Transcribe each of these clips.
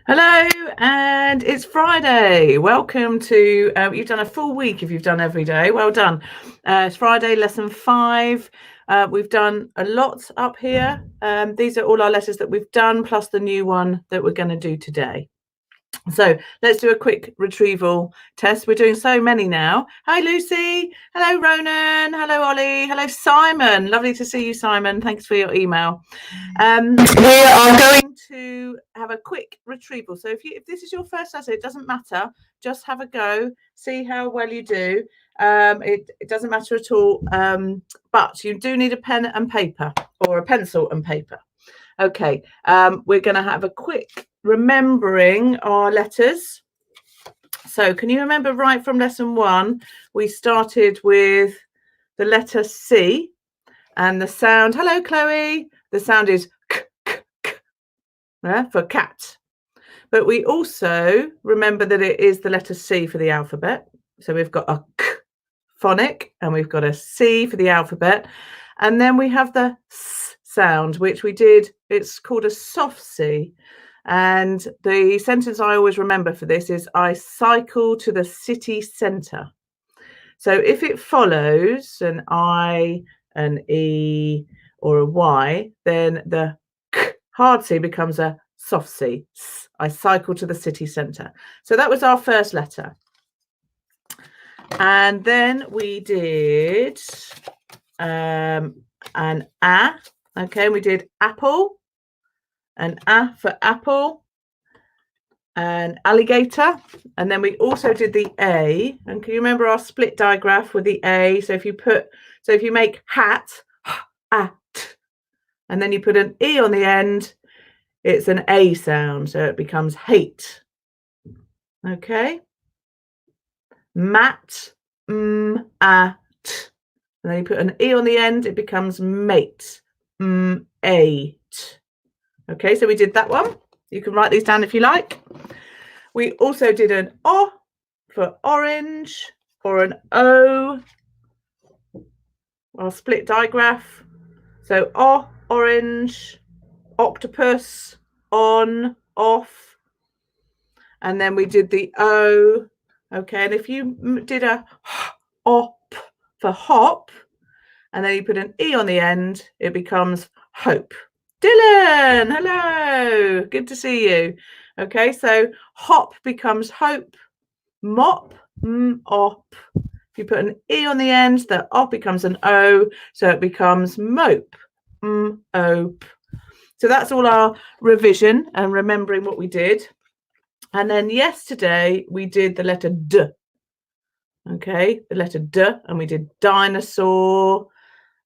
Hello, and it's Friday. Welcome to, you've done a full week if you've done every day. Well done. It's Friday, lesson 5. We've done a lot up here. These are all our letters that we've done, plus the new one that we're going to do today. So let's do a quick retrieval test. We're doing so many now. Hi, Lucy. Hello, Ronan. Hello, Ollie. Hello, Simon. Lovely to see you, Simon. Thanks for your email. We are going to have a quick retrieval. So if this is your first lesson, it doesn't matter. Just have a go. See how well you do. It doesn't matter at all. But you do need a pen and paper, or a pencil and paper. Okay. We're going to have a quick remembering our letters. So can you remember right from lesson 1, we started with the letter C, and the sound, hello Chloe, the sound is k, k, k, for cat. But we also remember that it is the letter C for the alphabet. So we've got a k phonic and we've got a C for the alphabet. And then we have the S sound, which we did, it's called a soft C. And the sentence I always remember for this is, I cycle to the city centre. So if it follows an I, an E, or a Y, then the K hard C becomes a soft C. I cycle to the city centre. So that was our first letter. And then we did an A. Okay, we did apple. An A for apple, and alligator, and then we also did the A. And can you remember our split digraph with the A? So if you make hat, at, and then you put an E on the end, it's an A sound, so it becomes hate. Okay. Mat, at, and then you put an E on the end, it becomes mate, eight. Okay, so we did that one. You can write these down if you like. We also did an O for orange, or an O, our split digraph. So O, orange, octopus, on, off. And then we did the O. Okay, and if you did a op for hop, and then you put an E on the end, it becomes hope. Dylan, hello, good to see you. Okay, so hop becomes hope, mop, op. If you put an E on the end, the op becomes an O, so it becomes mope, ope. So that's all our revision and remembering what we did. And then yesterday we did the letter D. Okay, the letter D, and we did dinosaur,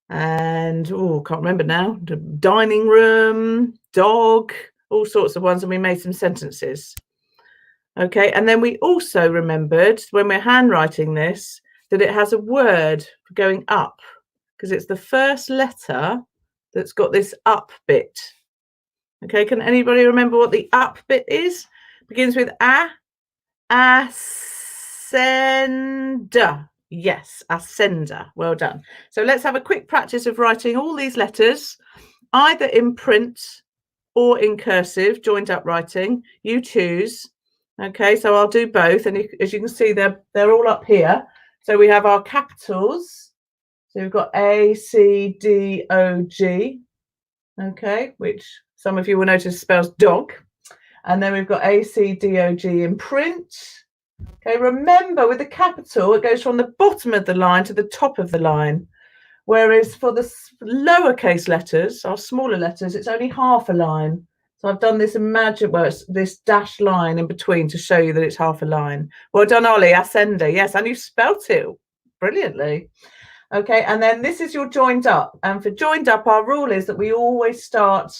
and can't remember now, the dining room, dog, all sorts of ones, and we made some sentences. Okay, and then we also remembered when we're handwriting this that it has a word for going up, because it's the first letter that's got this up bit. Okay, can anybody remember what the up bit is? Begins with a, ascender. Yes, ascender. Well done. So let's have a quick practice of writing all these letters, either in print or in cursive, joined up writing. You choose. Okay, so I'll do both. And as you can see, they're all up here. So we have our capitals. So we've got A, C, D, O, G. Okay, which some of you will notice spells dog. And then we've got A, C, D, O, G in print. Okay, remember with the capital, it goes from the bottom of the line to the top of the line. Whereas for the lowercase letters, our smaller letters, it's only half a line. So I've done this this dashed line in between to show you that it's half a line. Well done, Ollie, ascender. Yes, and you spelt it brilliantly. Okay, and then this is your joined up. And for joined up, our rule is that we always start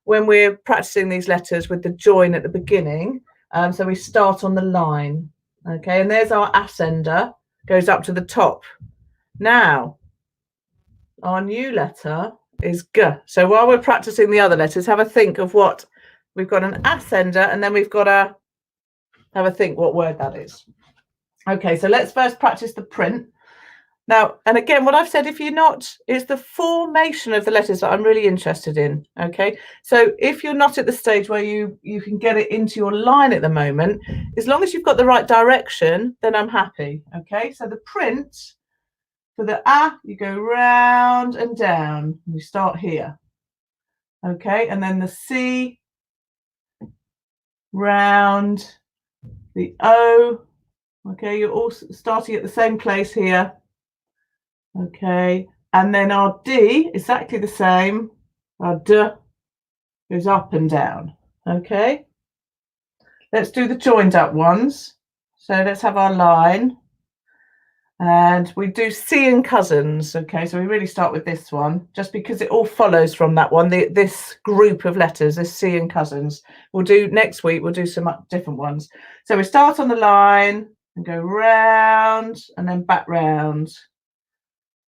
when we're practicing these letters with the join at the beginning. So we start on the line. Okay, and there's our ascender, goes up to the top. Now, our new letter is G. So while we're practicing the other letters, have a think of what we've got, an ascender, and then we've got have a think what word that is. Okay, so let's first practice the print. Now, and again, what I've said, if you're not, it's the formation of the letters that I'm really interested in. Okay, so if you're not at the stage where you can get it into your line at the moment, as long as you've got the right direction, then I'm happy. Okay, so the print for the A, you go round and down. You start here. Okay, and then the C, round, the O. Okay, you're all starting at the same place here. Okay, and then our D, exactly the same. Our D goes up and down. Okay, let's do the joined up ones. So let's have our line. And we do C and cousins. Okay, so we really start with this one, just because it all follows from that one. This group of letters, this C and cousins. We'll do next week, we'll do some different ones. So we start on the line and go round and then back round.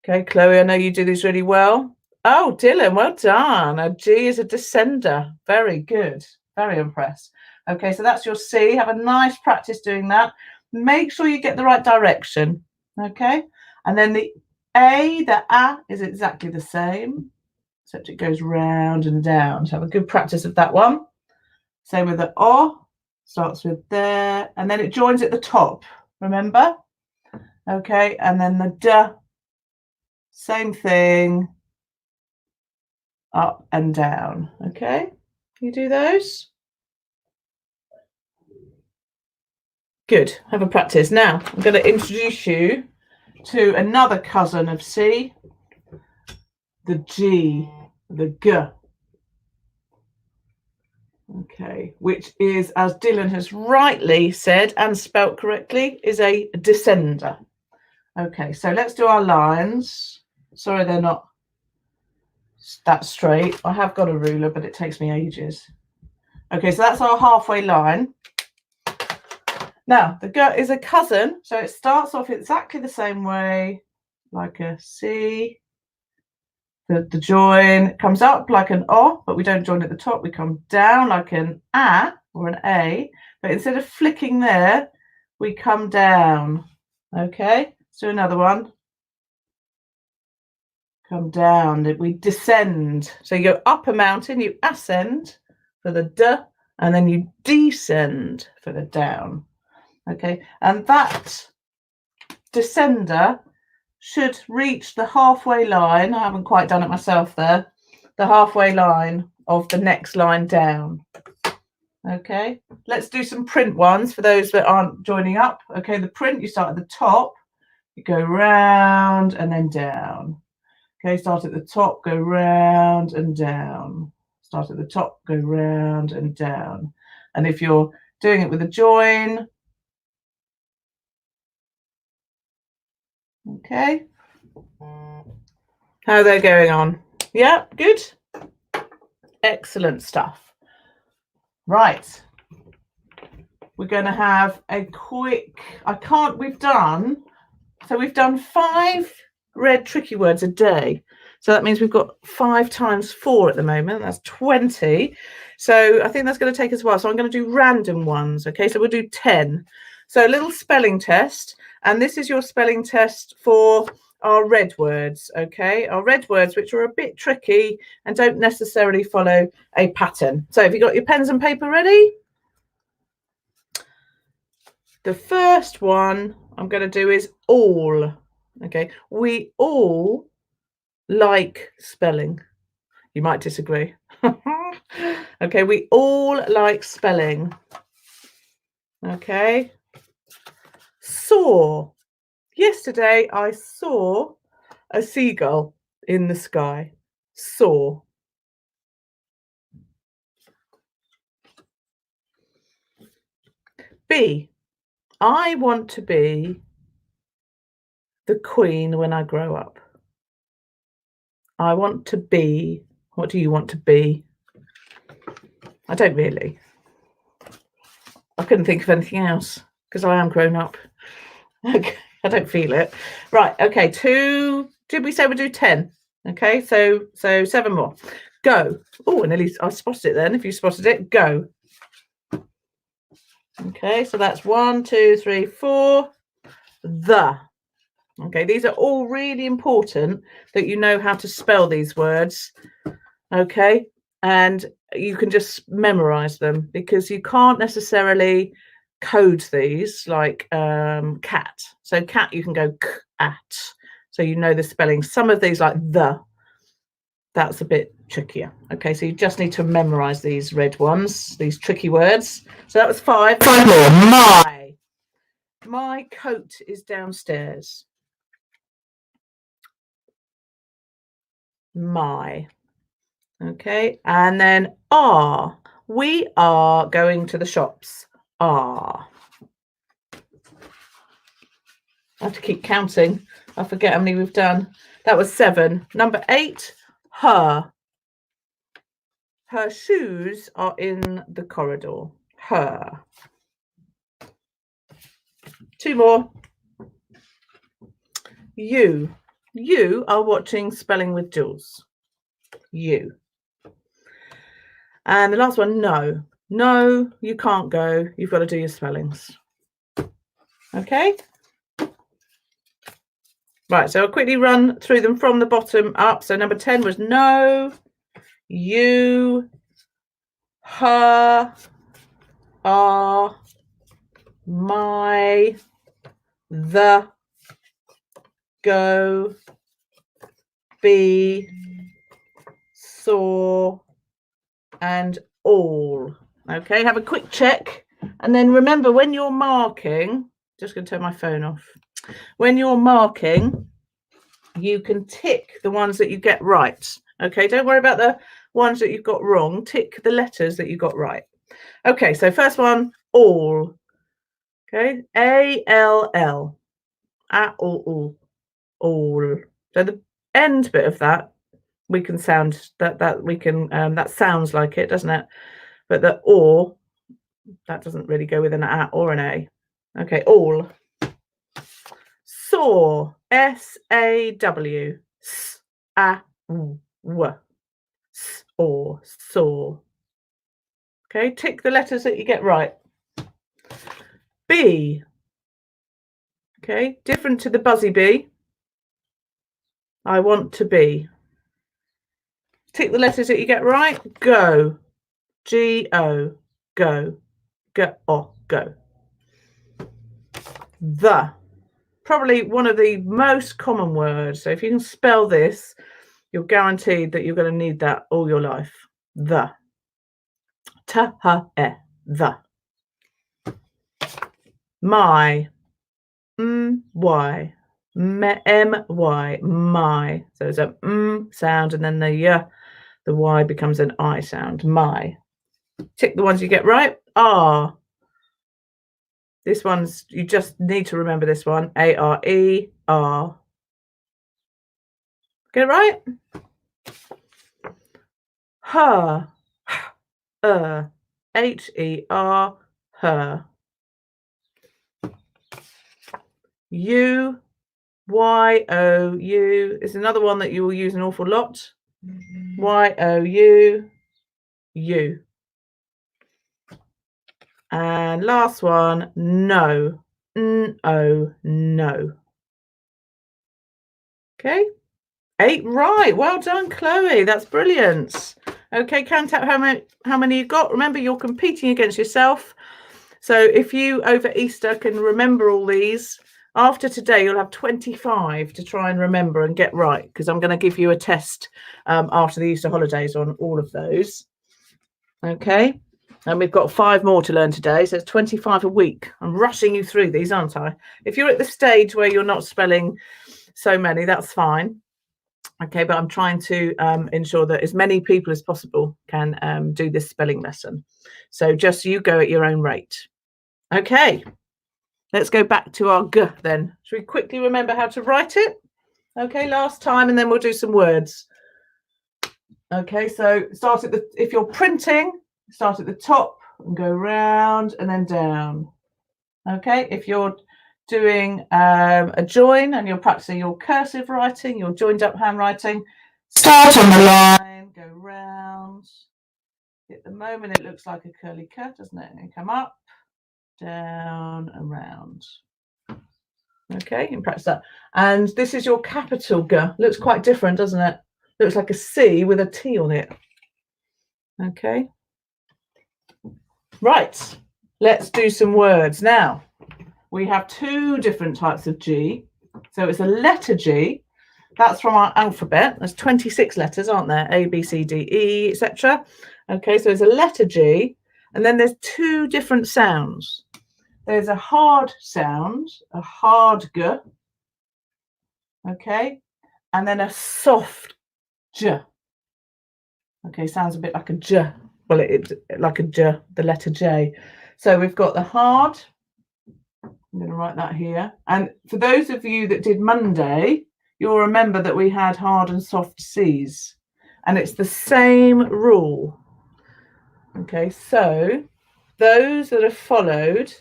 Okay, Chloe, I know you do these really well. Oh, Dylan, well done. A G is a descender. Very good. Very impressed. Okay, so that's your C. Have a nice practice doing that. Make sure you get the right direction. Okay, and then the A, the A is exactly the same, except it goes round and down. So have a good practice of that one. Same with the O, starts with there, and then it joins at the top, remember? Okay, and then the D, same thing, up and down. Okay, can you do those? Good, have a practice. Now, I'm going to introduce you to another cousin of C, the G, the G. Okay, which is, as Dylan has rightly said and spelt correctly, is a descender. Okay, so let's do our lines. Sorry, they're not that straight. I have got a ruler, but it takes me ages. Okay, so that's our halfway line. Now, the G is a cousin, so it starts off exactly the same way, like a C. The join comes up like an O, but we don't join at the top. We come down like an A or an A, but instead of flicking there, we come down. Okay, let's do another one. Come down, we descend. So you go up a mountain, you ascend for the D, and then you descend for the down. Okay, and that descender should reach the halfway line. I haven't quite done it myself there. The halfway line of the next line down. Okay, let's do some print ones for those that aren't joining up. Okay, the print, you start at the top, you go round and then down. Okay, start at the top, go round and down. Start at the top, go round and down. And if you're doing it with a join, okay, how are they going on? Yeah, good. Excellent stuff. Right. We're going to have a quick, we've done 5 red tricky words a day. So that means we've got 5 times 4 at the moment. That's 20. So I think that's going to take us a while. So I'm going to do random ones. Okay, so we'll do 10. So a little spelling test. And this is your spelling test for our red words. Okay, our red words, which are a bit tricky and don't necessarily follow a pattern. So have you got your pens and paper ready? The first one I'm going to do is all. Okay, we all like spelling. You might disagree. Okay, we all like spelling. Okay. Saw. Yesterday I saw a seagull in the sky. Saw. B. I want to be the queen when I grow up. I want to be. What do you want to be? I don't really. I couldn't think of anything else because I am grown up. Okay, I don't feel it. Right, okay, 2. Did we say we'll do 10? Okay, so 7 more. Go. Oh, and at least I spotted it then. If you spotted it, go. Okay, so that's 1, 2, 3, 4. The. Okay, these are all really important that you know how to spell these words. Okay, and you can just memorize them because you can't necessarily code these like cat. So cat, you can go k at, so you know the spelling. Some of these like that's a bit trickier. Okay, so you just need to memorize these red ones, these tricky words. So that was 5. 5 more. My coat is downstairs. My. Okay, and then are. We are going to the shops. Are. I have to keep counting. I forget how many we've done. That was 7. Number 8, her. Her shoes are in the corridor. Her. 2 more. You. You are watching Spelling with Jules. You. And the last one, no. No, you can't go. You've got to do your spellings. Okay? Right, so I'll quickly run through them from the bottom up. So number 10 was no, you, her, are, my, the, go, be, saw, and all. Okay, have a quick check. And then remember, when you're marking, just going to turn my phone off. When you're marking, you can tick the ones that you get right. Okay, don't worry about the ones that you've got wrong. Tick the letters that you got right. Okay, so first one, all. Okay, A-L-L. All. So the end bit of that, we can sound that we can that sounds like it, doesn't it? But the or, that doesn't really go with an A or an A. Okay, all. Saw. S-A-W. S-A-W. Or saw. Okay, tick the letters that you get right. B. Okay, different to the buzzy bee. I want to be. Tick the letters that you get right. Go. G-O. Go. Go. Go. The. Probably one of the most common words. So if you can spell this, you're guaranteed that you're going to need that all your life. The. Ta-ha-e. The. My. M-Y. M-Y. My. So it's a sound and then the Y becomes an I sound. My. Tick the ones you get right. Are. This one's, you just need to remember this one. A-R-E. Are. Get it right? Her. H-E-R. Her. You. Y-O-U is another one that you will use an awful lot. Y-O-U. You. And last one, no. N-O, no. Okay. 8 right. Well done, Chloe. That's brilliant. Okay, count out how many you got. Remember, you're competing against yourself. So if you over Easter can remember all these, after today you'll have 25 to try and remember and get right, because I'm going to give you a test after the Easter holidays on all of those. Okay, and we've got 5 more to learn today, so it's 25 a week. I'm rushing you through these, aren't I? If you're at the stage where you're not spelling so many, that's fine. Okay, but I'm trying to ensure that as many people as possible can do this spelling lesson. So just you go at your own rate. Okay, let's go back to our G then. Should we quickly remember how to write it? Okay, last time, and then we'll do some words. Okay, so start at if you're printing, start at the top and go round and then down. Okay, if you're doing a join and you're practicing your cursive writing, your joined up handwriting, start on the line, go round. At the moment, it looks like a curly cut, doesn't it? And come up, down, and round. Okay, you can practice that. And this is your capital G. Looks quite different, doesn't it? Looks like a C with a T on it. Okay. Right, let's do some words. Now, we have two different types of G. So it's a letter G. That's from our alphabet. There's 26 letters, aren't there? A, B, C, D, E, etc. Okay, so it's a letter G. And then there's two different sounds. There's a hard sound, a hard G. Okay, and then a soft J. Okay, sounds a bit like a J. Well, it's like a J, the letter J. So we've got the hard. I'm going to write that here. And for those of you that did Monday, you'll remember that we had hard and soft C's. And it's the same rule. Okay, so those that have followed,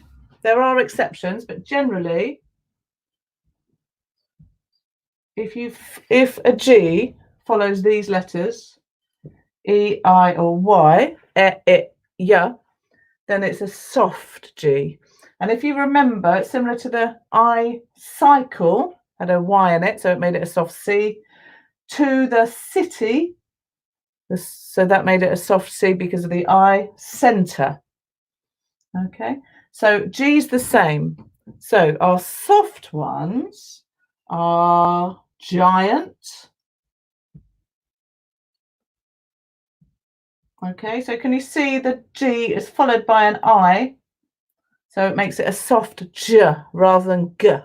there are exceptions, but generally, if a G follows these letters, E, I, or Y, yeah, then it's a soft G. And if you remember, it's similar to the I cycle, had a Y in it, so it made it a soft C, to the city, so that made it a soft C because of the I centre. Okay, so G's the same. So our soft ones are giant. Okay, so can you see the G is followed by an I? So it makes it a soft J rather than G.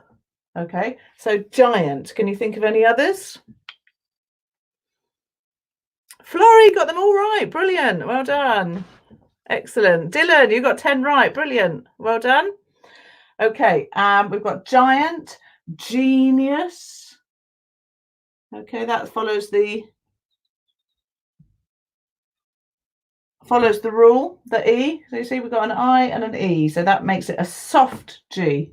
Okay, so giant. Can you think of any others? Florrie got them all right. Brilliant. Well done. Excellent. Dylan, you got 10 right. Brilliant. Well done. Okay, we've got giant, genius. Okay, that follows the rule, the E. So you see we've got an I and an E, so that makes it a soft G.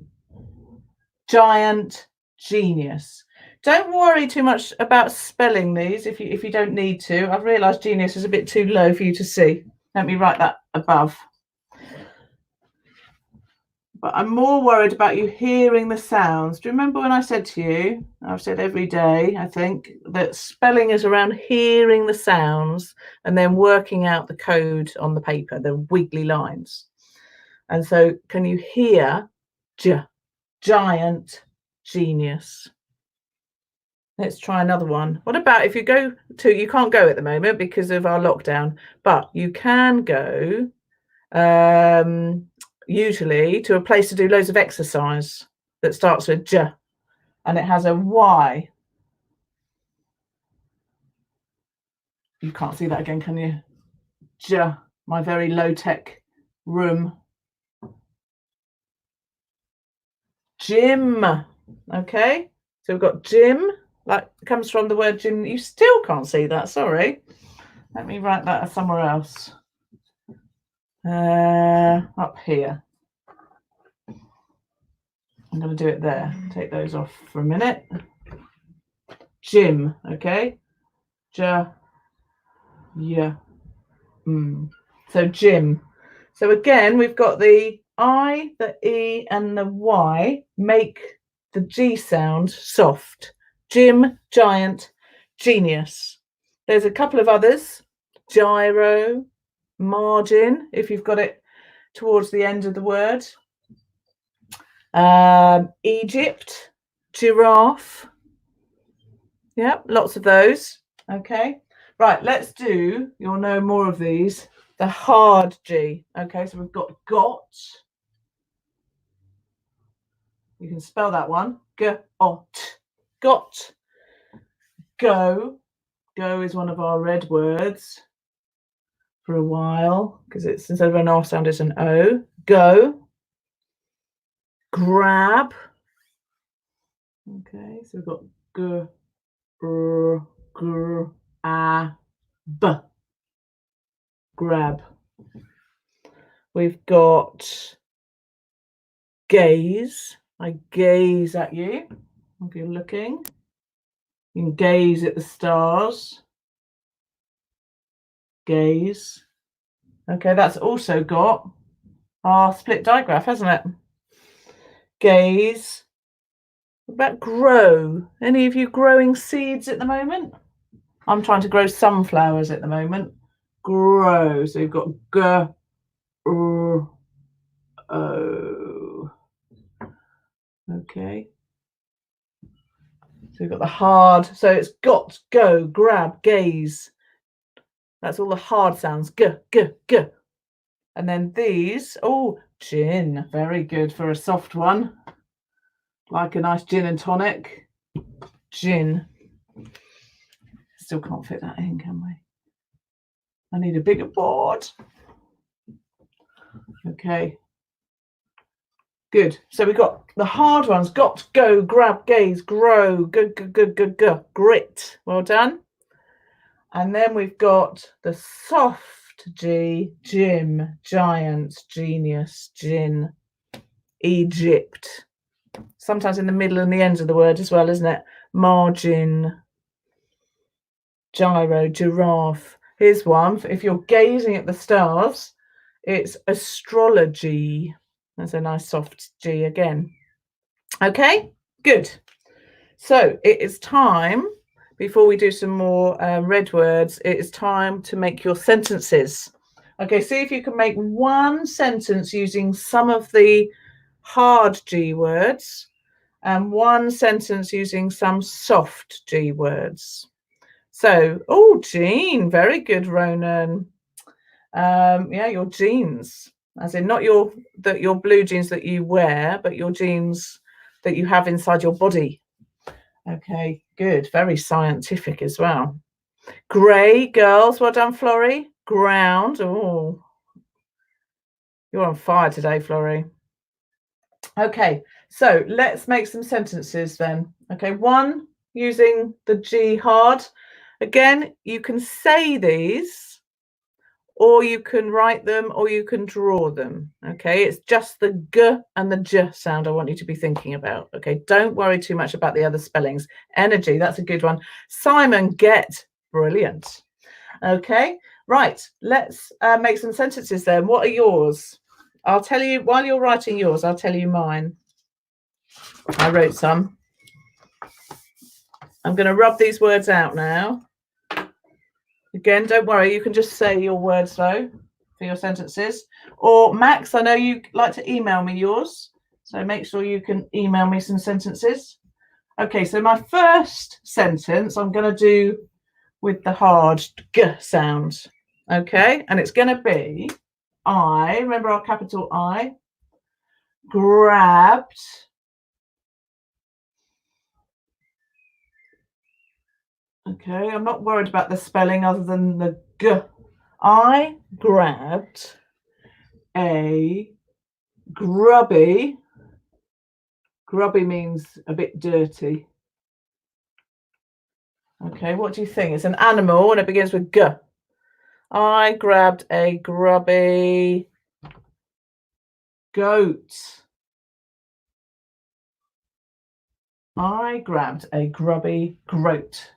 Giant, genius. Don't worry too much about spelling these if you don't need to. I've realised genius is a bit too low for you to see. Let me write that above. But I'm more worried about you hearing the sounds. Do you remember when I said to you, I've said every day, I think, that spelling is around hearing the sounds and then working out the code on the paper, the wiggly lines. And so can you hear J, giant, genius? Let's try another one. What about if you go to, you can't go at the moment because of our lockdown, but you can go usually to a place to do loads of exercise that starts with J and it has a Y. You can't see that again, can you? J, my very low-tech room. Gym. Okay, so we've got gym, like comes from the word gym. You still can't see that, sorry. Let me write that somewhere else. Up here. I'm going to do it there. Take those off for a minute. Gym, okay? Ja, yeah. So gym. So again, we've got the I, the E, and the Y make the G sound soft. Gym, giant, genius. There's a couple of others. Gyro, margin, if you've got it towards the end of the word. Egypt, giraffe. Yeah, lots of those. Okay, right, let's do, you'll know more of these, the hard G. Okay, so we've got. You can spell that one. Got. Go. Go is one of our red words for a while because it's, instead of an R sound, it's an O. Go. Grab. Okay, so we've got G, R, Gr, A, B. Grab. We've got gaze. I gaze at you. If you're looking, you can gaze at the stars. Gaze. Okay, that's also got our split digraph, hasn't it? Gaze, What about grow? Any of you growing seeds at the moment? I'm trying to grow sunflowers at the moment. Grow. So you've got g, r, o. Okay. So we've got the hard. So it's got, go, grab, gaze. That's all the hard sounds. G, g, g. And then these. Oh, gin. Very good for a soft one. Like a nice gin and tonic. Gin. Still can't fit that in, can we? I need a bigger board. Okay. Good. So we've got the hard ones. Got, go, grab, gaze, grow, go, go, go, go, go. Grit. Well done. And then we've got the soft G, Jim, giant, genius, gin, Egypt. Sometimes in the middle and the ends of the word as well, isn't it? Margin, gyro, giraffe. Here's one. If you're gazing at the stars, it's astrology. That's a nice soft G again. Okay, good. So it is time, before we do some more red words, it is time to make your sentences. Okay, see if you can make one sentence using some of the hard G words and one sentence using some soft G words. So, oh, Jean, very good, Ronan. Yeah, your jeans, as in not your blue jeans that you wear, but your jeans that you have inside your body. Okay, good. Very scientific as well. Grey, girls. Well done, Florrie. Ground. Oh, you're on fire today, Florrie. Okay, so let's make some sentences then. Okay, one using the G hard. Again, you can say these, or you can write them, or you can draw them. Okay, it's just the G and the J sound I want you to be thinking about. Okay, don't worry too much about the other spellings. Energy, that's a good one. Simon, get. Brilliant. Okay, right, let's make some sentences then. What are yours? I'll tell you, while you're writing yours, I'll tell you mine. I wrote some. I'm going to rub these words out now. Again, don't worry, you can just say your words though for your sentences. Or Max, I know you like to email me yours, so make sure you can email me some sentences. Okay, so my first sentence I'm going to do with the hard G sound. Okay, and it's going to be, I, remember our capital I, grabbed Okay, I'm not worried about the spelling other than the G. I grabbed a grubby. Grubby means a bit dirty. Okay, what do you think? It's an animal and it begins with G. I grabbed a grubby goat. I grabbed a grubby goat.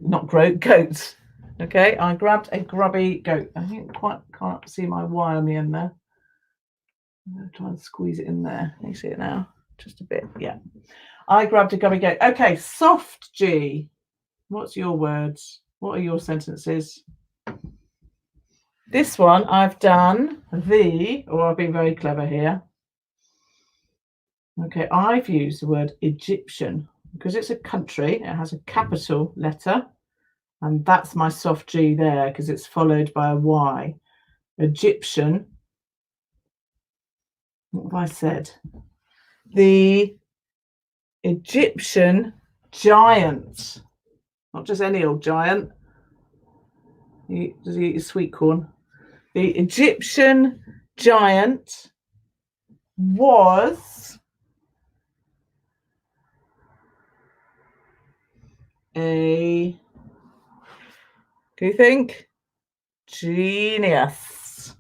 Not goat. Okay, I grabbed a grubby goat. I think quite can't see my Y on the end there. I'm going to try and squeeze it in there. Can you see it now? Just a bit, yeah. I grabbed a grubby goat. Okay, soft G. What's your words? What are your sentences? This one I've done I've been very clever here. Okay, I've used the word Egyptian because it's a country. It has a capital letter. And that's my soft G there because it's followed by a Y. Egyptian. What have I said? The Egyptian giant. Not just any old giant. Does he eat his sweet corn? The Egyptian giant was a, do you think? Genius.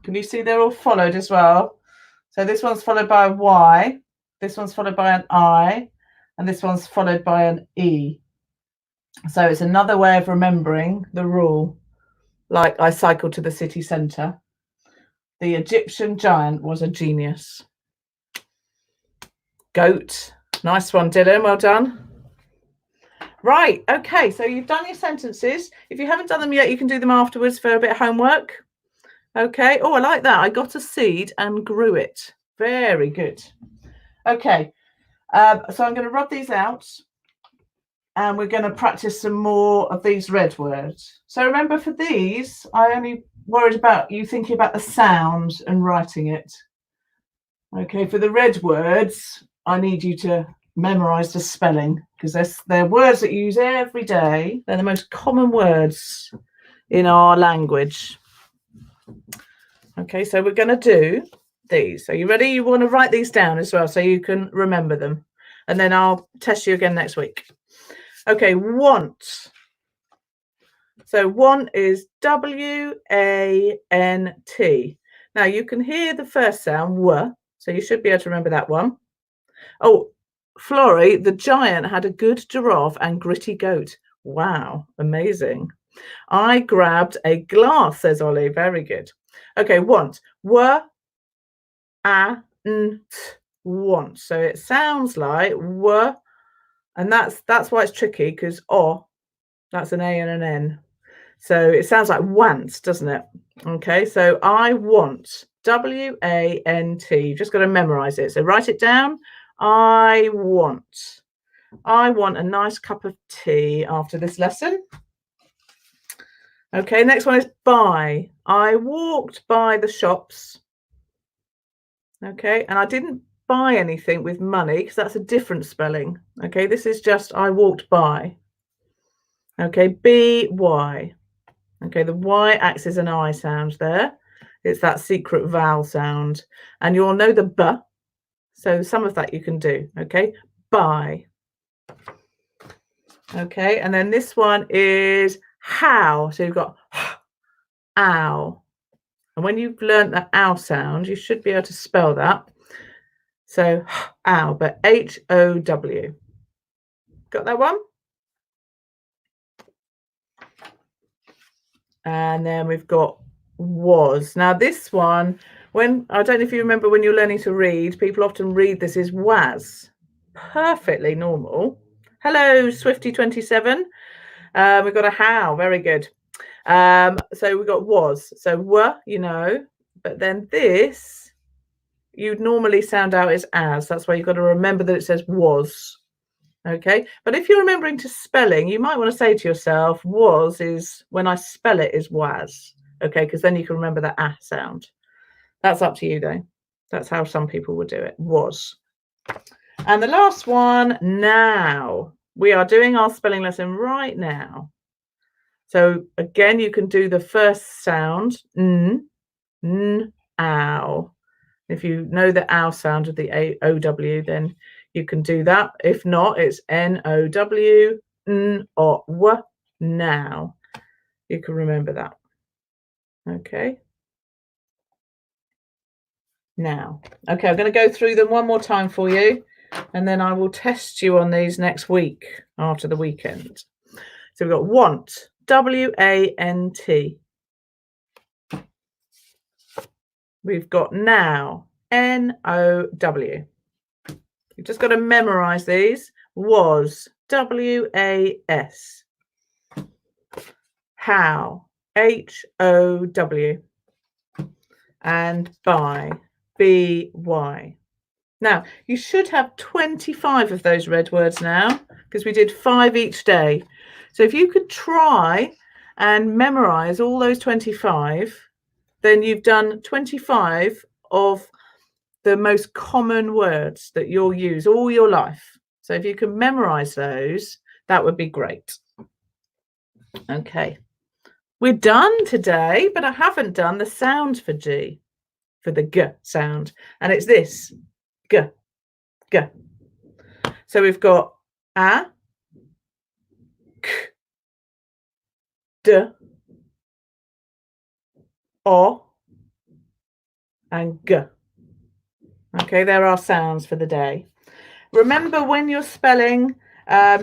Can you see they're all followed as well? So this one's followed by a Y, this one's followed by an I, and this one's followed by an E. So it's another way of remembering the rule, like I cycled to the city centre. The Egyptian giant was a genius. Goat. Nice one, Dylan. Well done. Right. Okay. So you've done your sentences. If you haven't done them yet, you can do them afterwards for a bit of homework. Okay. Oh, I like that. I got a seed and grew it. Very good. Okay. So I'm going to rub these out. And we're going to practice some more of these red words. So remember, for these, I only worried about you thinking about the sound and writing it. Okay, for the red words, I need you to memorize the spelling, because they're words that you use every day. They're the most common words in our language. Okay, so we're going to do these. Are you ready? You want to write these down as well so you can remember them. And then I'll test you again next week. Okay, want. So want is W-A-N-T. Now you can hear the first sound, w, so you should be able to remember that one. Oh, Florrie, the giant had a good giraffe and gritty goat. Wow, amazing. I grabbed a glass, says Ollie. Very good. Okay, want. W-A-N-T. Want. So it sounds like w. And that's why it's tricky, because O, that's an A and an N. So it sounds like want, doesn't it? Okay, so I want, W-A-N-T. You've just got to memorize it. So write it down. I want a nice cup of tea after this lesson. Okay, next one is buy. I walked by the shops. Okay, and I didn't buy anything with money, because that's a different spelling. Okay, this is just I walked by. Okay, B-Y. Okay, the Y acts as an I sound there. It's that secret vowel sound. And you'll know the B, so some of that you can do. Okay, buy. Okay, and then this one is how. So you've got ow. And when you've learnt the ow sound, you should be able to spell that. So ow, but H-O-W. Got that one? And then we've got was. Now this one, when I don't know if you remember when you're learning to read, people often read this as was. Perfectly normal. Hello, Swifty27. We've got a how. Very good. So we've got was. So were, you know, but then this, you'd normally sound out as. That's why you've got to remember that it says was. Okay, but if you're remembering to spelling, you might want to say to yourself, was is, when I spell it, is was. Okay, because then you can remember the ah sound. That's up to you though. That's how some people would do it, was. And the last one, now. We are doing our spelling lesson right now. So again, you can do the first sound, n, ow. If you know the ow sound of the O-W, then you can do that. If not, it's N-O-W, N or W, now. You can remember that. Okay. Now. Okay, I'm going to go through them one more time for you, and then I will test you on these next week after the weekend. So we've got want, W-A-N-T. We've got now, N-O-W. You've just got to memorize these. Was, W-A-S. How, H-O-W. And by, B-Y. Now, you should have 25 of those red words now, because we did 5 each day. So if you could try and memorize all those 25, then you've done 25 of the most common words that you'll use all your life. So if you can memorize those, that would be great. Okay, we're done today, but I haven't done the sound for G, for the G sound, and it's this, G, G. So we've got A, K, D, O, and G. Okay, there are sounds for the day. Remember when you're spelling,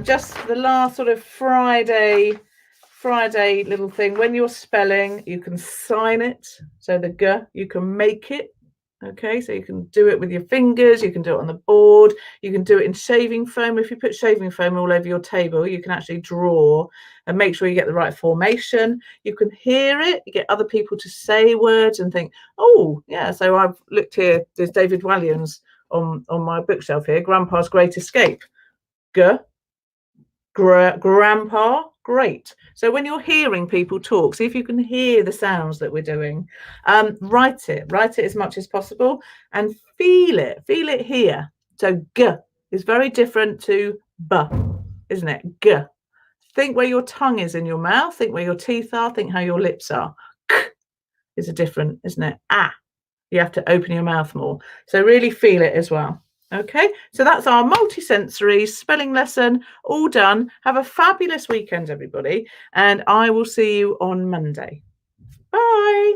just the last sort of Friday Friday little thing. When you're spelling, you can sign it. So the G, you can make it. Okay, so you can do it with your fingers, you can do it on the board, you can do it in shaving foam. If you put shaving foam all over your table, you can actually draw and make sure you get the right formation. You can hear it, you get other people to say words and think, oh, yeah. So I've looked here, there's David Walliams on my bookshelf here, Grandpa's Great Escape. G, grandpa, great. So when you're hearing people talk, see if you can hear the sounds that we're doing. Write it as much as possible and feel it here. So G is very different to B, isn't it? G. Think where your tongue is in your mouth, think where your teeth are, think how your lips are. K is a different, isn't it? Ah, you have to open your mouth more. So really feel it as well. Okay, so that's our multisensory spelling lesson all done. Have a fabulous weekend, everybody, and I will see you on Monday. Bye.